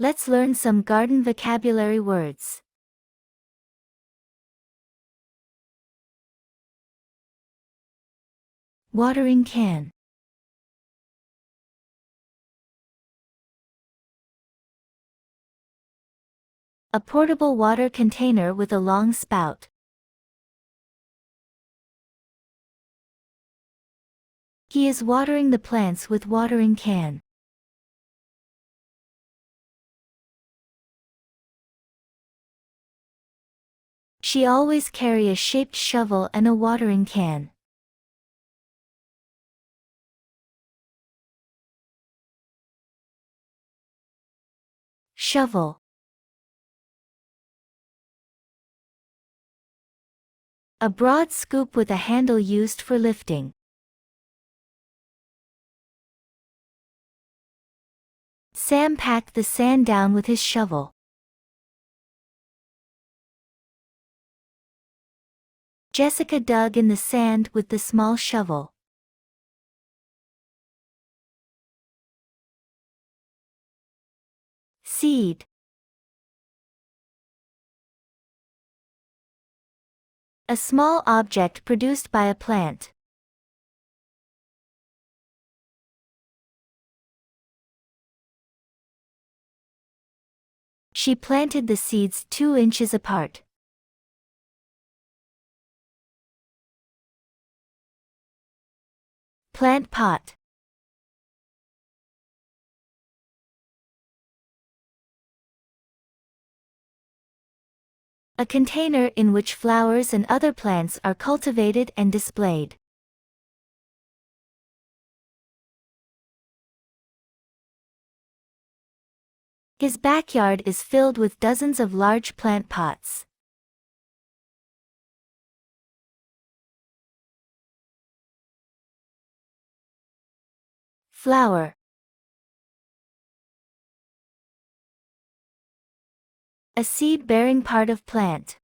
Let's learn some garden vocabulary words. Watering can. A portable water container with a long spout. He is watering the plants with watering can. She always carry a shaped shovel and a watering can. Shovel. A broad scoop with a handle used for lifting. Sam packed the sand down with his shovel. Jessica dug in the sand with the small shovel. Seed. A small object produced by a plant. She planted the seeds 2 inches apart. Plant pot. A container in which flowers and other plants are cultivated and displayed. His backyard is filled with dozens of large plant pots. Flower. A seed-bearing part of plant.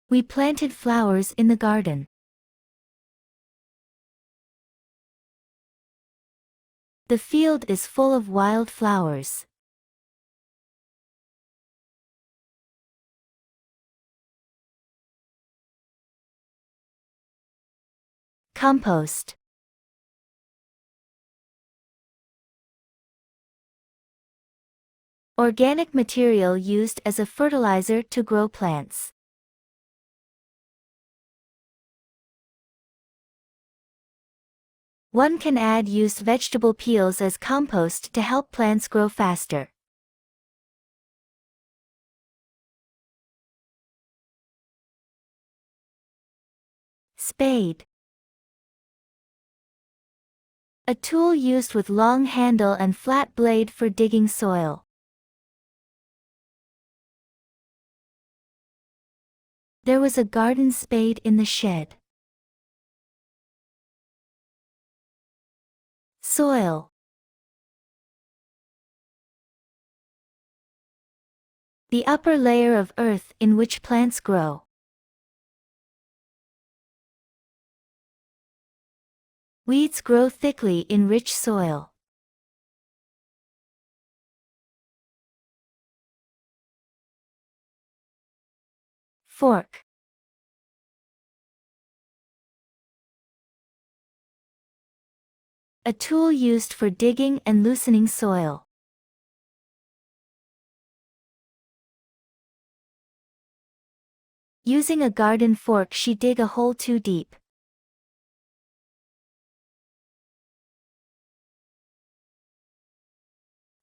We planted flowers in the garden. The field is full of wild flowers. Compost. Organic material used as a fertilizer to grow plants. One can add used vegetable peels as compost to help plants grow faster. Spade. A tool used with long handle and flat blade for digging soil. There was a garden spade in the shed. Soil. The upper layer of earth in which plants grow. Weeds grow thickly in rich soil. Fork. A tool used for digging and loosening soil. Using a garden fork, she dig a hole too deep.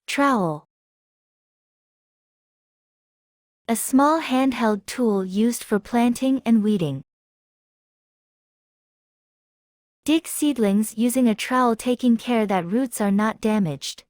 Trowel. A small handheld tool used for planting and weeding. Dig seedlings using a trowel, taking care that roots are not damaged.